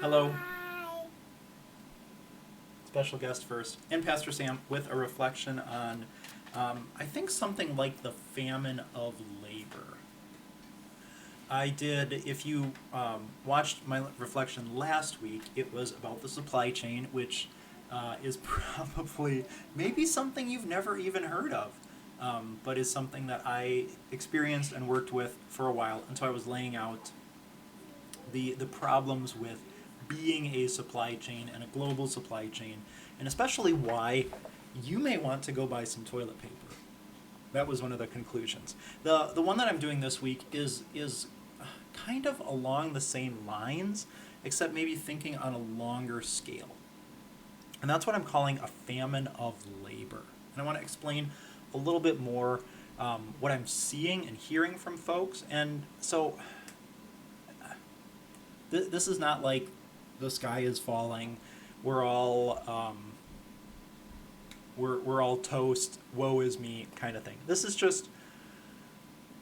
Hello, special guest first, and Pastor Sam with a reflection on, I think, something like the famine of labor. I did, if you watched my reflection last week, it was about the supply chain, which is probably maybe something you've never even heard of, but is something that I experienced and worked with for a while until I was laying out the problems with being a supply chain and a global supply chain, and especially why you may want to go buy some toilet paper. That was one of the conclusions. The one that I'm doing this week is kind of along the same lines, except maybe thinking on a longer scale. And that's what I'm calling a famine of labor. And I want to explain a little bit more what I'm seeing and hearing from folks. And so this is not like the sky is falling, we're all we're all toast, woe is me kind of thing. This is just,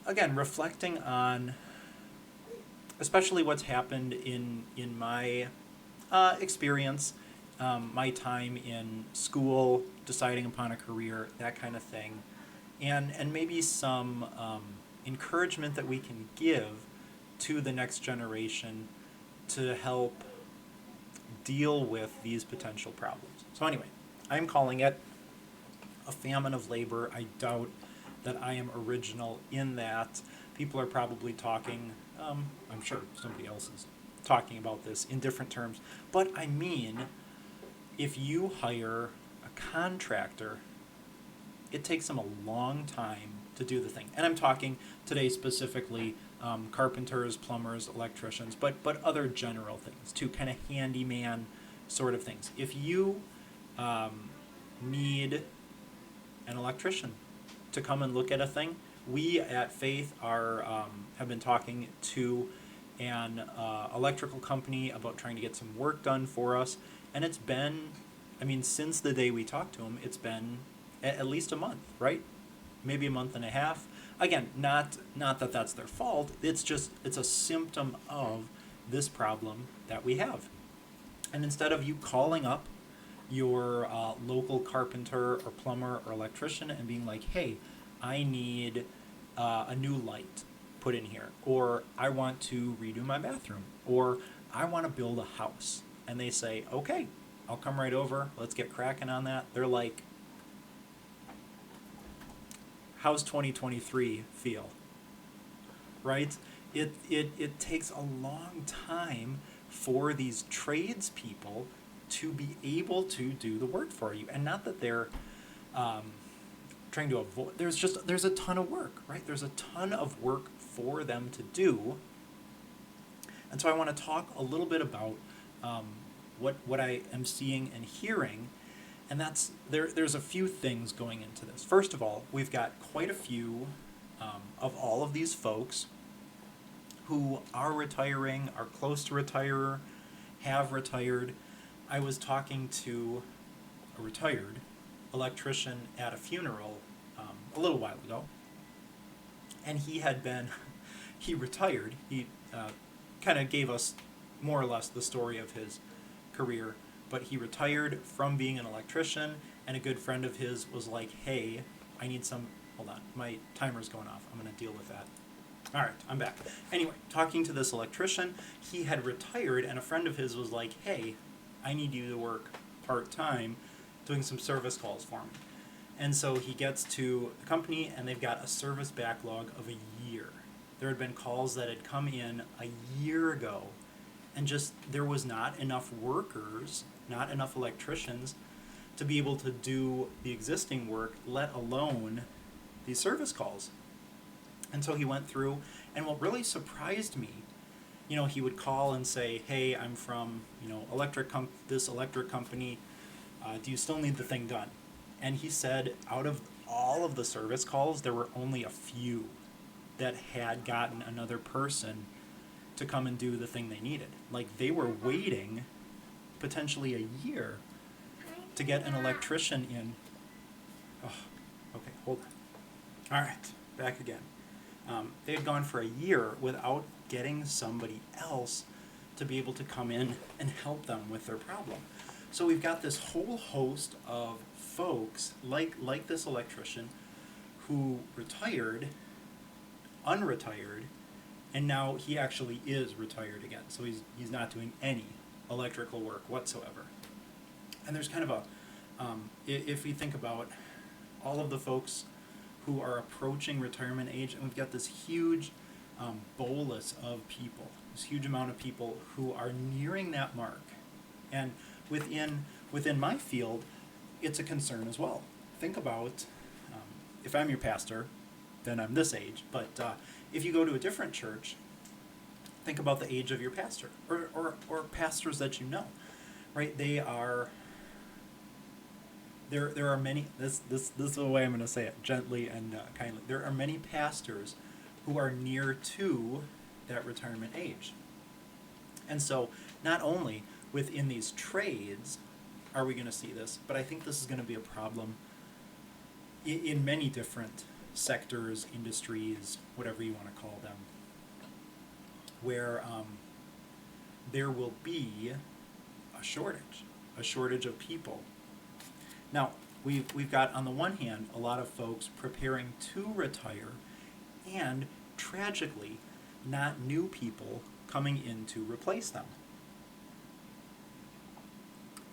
again, reflecting on especially what's happened in my experience, my time in school, deciding upon a career, that kind of thing, and maybe some encouragement that we can give to the next generation to help deal with these potential problems. So anyway, I'm calling it a famine of labor. I doubt that I am original in that. People are probably talking, I'm sure somebody else is talking about this in different terms, but I mean, if you hire a contractor, it takes them a long time to do the thing. And I'm talking today specifically carpenters, plumbers, electricians, but other general things too, kind of handyman sort of things. If you need an electrician to come and look at a thing, we at Faith have been talking to an electrical company about trying to get some work done for us, and it's been, I mean, since the day we talked to them, it's been at least a month, right? Maybe a month and a half. Again, not that that's their fault. It's a symptom of this problem that we have. And instead of you calling up your local carpenter or plumber or electrician and being like, hey, I need a new light put in here, or I want to redo my bathroom, or I want to build a house, and they say, okay, I'll come right over, let's get cracking on that. They're like, how's 2023 feel? Right? It takes a long time for these tradespeople to be able to do the work for you. And not that they're trying to avoid, there's a ton of work, right? There's a ton of work for them to do. And so I want to talk a little bit about what I am seeing and hearing. And that's, there's a few things going into this. First of all, we've got quite a few of all of these folks who are retiring, are close to retire, have retired. I was talking to a retired electrician at a funeral a little while ago, and he retired. He kind of gave us more or less the story of his career, but he retired from being an electrician, and a good friend of his was like, hey, I need some, hold on, my timer's going off, I'm going to deal with that. All right, I'm back. Anyway, talking to this electrician, he had retired, and a friend of his was like, hey, I need you to work part-time doing some service calls for me. And so he gets to the company, and they've got a service backlog of a year. There had been calls that had come in a year ago, and just there was not enough workers, not enough electricians to be able to do the existing work, let alone these service calls. And so he went through, and what really surprised me, he would call and say, hey, I'm from, this electric company, do you still need the thing done? And he said out of all of the service calls, there were only a few that had gotten another person to come and do the thing they needed. Like, they were waiting potentially a year to get an electrician in. Oh, okay, hold on. All right, back again. They had gone for a year without getting somebody else to be able to come in and help them with their problem. So we've got this whole host of folks like this electrician who retired, unretired, and now he actually is retired again. So he's not doing any electrical work whatsoever. And there's kind of a, if you think about all of the folks who are approaching retirement age, and we've got this huge bolus of people, this huge amount of people who are nearing that mark. And within my field, it's a concern as well. Think about, if I'm your pastor, then I'm this age, but if you go to a different church, think about the age of your pastor, or pastors that you know, right? There are many, this is the way I'm going to say it, gently and kindly. There are many pastors who are near to that retirement age. And so not only within these trades are we going to see this, but I think this is going to be a problem in many different sectors, industries, whatever you want to call them, where there will be a shortage of people. Now, we've got, on the one hand, a lot of folks preparing to retire, and tragically, not new people coming in to replace them.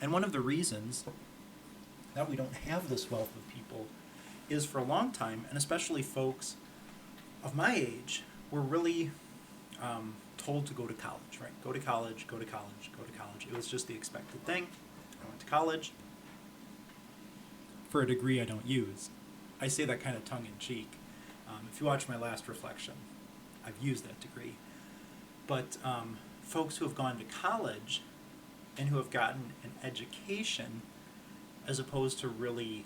And one of the reasons that we don't have this wealth of people is, for a long time, and especially folks of my age, were really told to go to college, right? Go to college, go to college, go to college. It was just the expected thing. I went to college for a degree I don't use. I say that kind of tongue-in-cheek. If you watch my last reflection, I've used that degree. But folks who have gone to college and who have gotten an education as opposed to really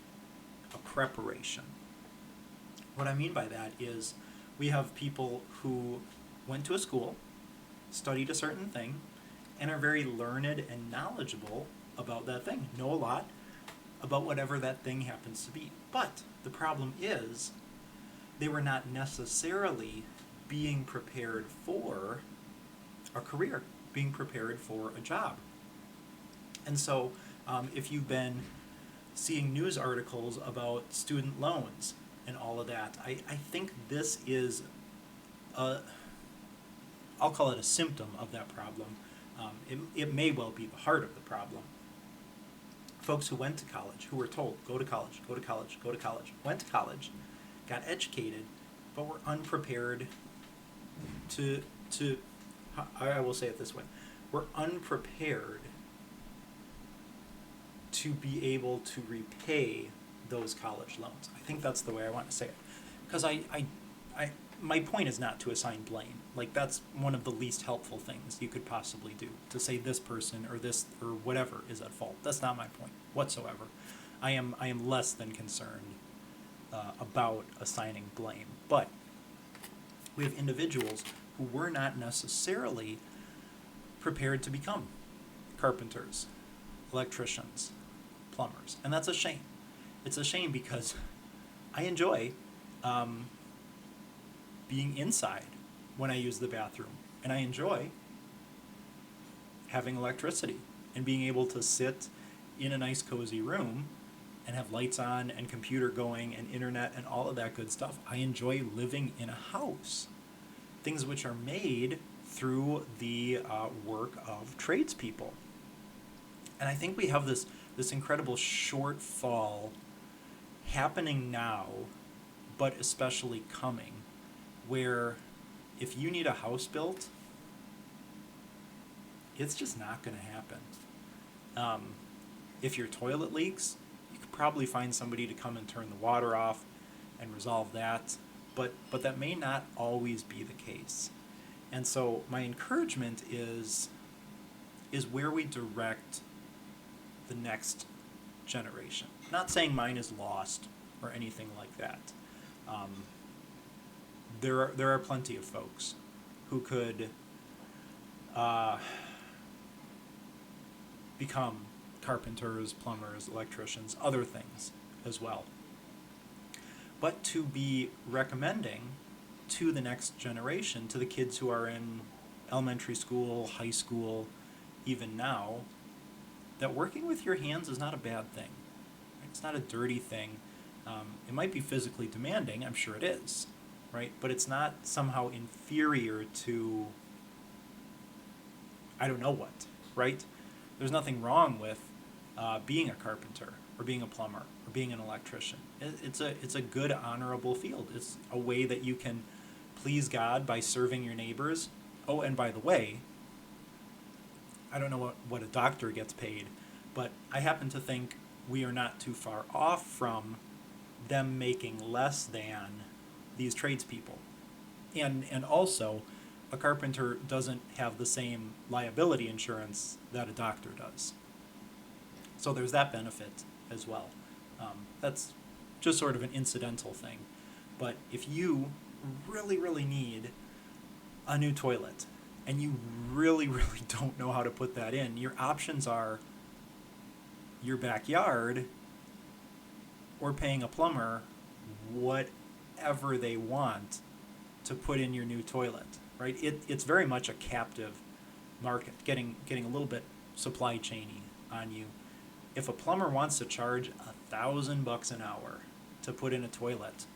a preparation. What I mean by that is we have people who went to a school, studied a certain thing, and are very learned and knowledgeable about that thing, know a lot about whatever that thing happens to be. But the problem is they were not necessarily being prepared for a career, being prepared for a job. And so if you've been seeing news articles about student loans and all of that, I think this is I'll call it a symptom of that problem. It may well be the heart of the problem. Folks who went to college, who were told, go to college, go to college, go to college, went to college, got educated, but were unprepared to I will say it this way, were unprepared to be able to repay those college loans. I think that's the way I want to say it. Because my point is not to assign blame. Like, that's one of the least helpful things you could possibly do, to say this person or this or whatever is at fault. That's not my point whatsoever. I am less than concerned about assigning blame. But we have individuals who were not necessarily prepared to become carpenters, electricians, plumbers. And that's a shame. It's a shame because I enjoy being inside when I use the bathroom. And I enjoy having electricity and being able to sit in a nice cozy room and have lights on and computer going and internet and all of that good stuff. I enjoy living in a house. Things which are made through the work of tradespeople. And I think we have this incredible shortfall happening now, but especially coming, where if you need a house built, it's just not going to happen. If your toilet leaks, you could probably find somebody to come and turn the water off and resolve that, but that may not always be the case. And so my encouragement is where we direct the next generation. Not saying mine is lost or anything like that. There are plenty of folks who could become carpenters, plumbers, electricians, other things as well. But to be recommending to the next generation, to the kids who are in elementary school, high school, even now, that working with your hands is not a bad thing. It's not a dirty thing. It might be physically demanding, I'm sure it is, right? But it's not somehow inferior to I don't know what, right? There's nothing wrong with being a carpenter or being a plumber or being an electrician. It's a good, honorable field. It's a way that you can please God by serving your neighbors. Oh, and by the way, I don't know what a doctor gets paid, but I happen to think we are not too far off from them making less than these tradespeople. And also, a carpenter doesn't have the same liability insurance that a doctor does. So there's that benefit as well. That's just sort of an incidental thing. But if you really, really need a new toilet and you really, really don't know how to put that in, your options are your backyard or paying a plumber whatever they want to put in your new toilet, right? It's very much a captive market, getting a little bit supply chainy on you. If a plumber wants to charge $1,000 an hour to put in a toilet,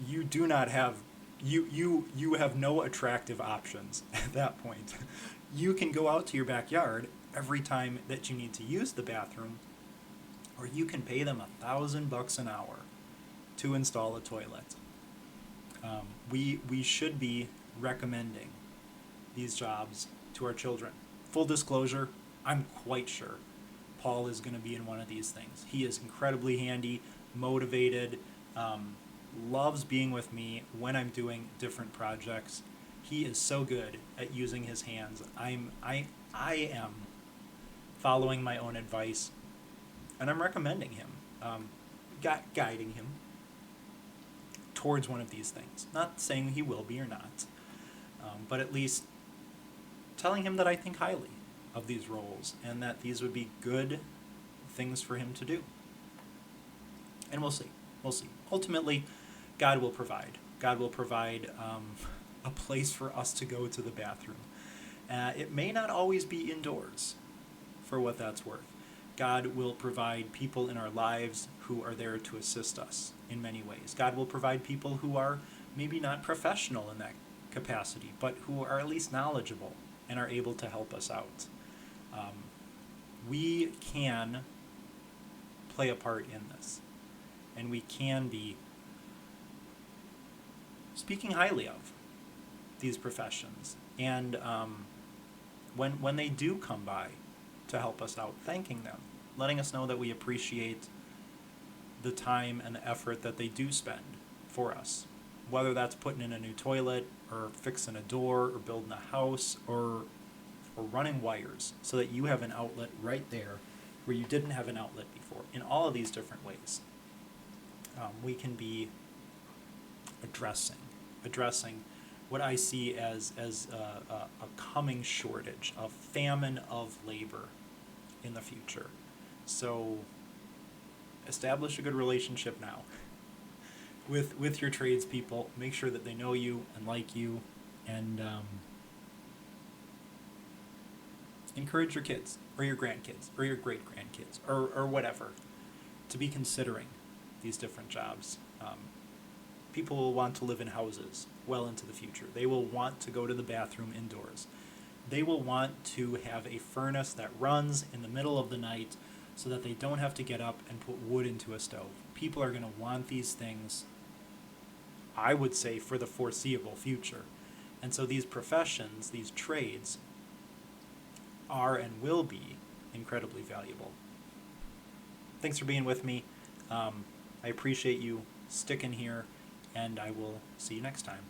you do not have you have no attractive options at that point. You can go out to your backyard every time that you need to use the bathroom, or you can pay them $1,000 an hour to install a toilet. We should be recommending these jobs to our children. Full disclosure, I'm quite sure Paul is going to be in one of these things. He is incredibly handy, motivated, loves being with me when I'm doing different projects. He is so good at using his hands. I am following my own advice, and I'm recommending him, guiding him towards one of these things. Not saying he will be or not, but at least telling him that I think highly of these roles and that these would be good things for him to do. And we'll see. We'll see. Ultimately, God will provide. God will provide a place for us to go to the bathroom. It may not always be indoors, for what that's worth. God will provide people in our lives who are there to assist us in many ways. God will provide people who are maybe not professional in that capacity, but who are at least knowledgeable and are able to help us out. We can play a part in this, and we can be speaking highly of these professions. And when they do come by to help us out, thanking them, letting us know that we appreciate the time and the effort that they do spend for us, whether that's putting in a new toilet or fixing a door or building a house or running wires so that you have an outlet right there where you didn't have an outlet before. In all of these different ways, we can be addressing what I see as a coming shortage, a famine of labor in the future. So establish a good relationship now with your tradespeople. Make sure that they know you and like you, and encourage your kids or your grandkids or your great-grandkids or whatever to be considering these different jobs. People will want to live in houses well into the future. They will want to go to the bathroom indoors. They will want to have a furnace that runs in the middle of the night so that they don't have to get up and put wood into a stove. People are going to want these things, I would say, for the foreseeable future. And so these professions, these trades, are and will be incredibly valuable. Thanks for being with me. I appreciate you sticking here, and I will see you next time.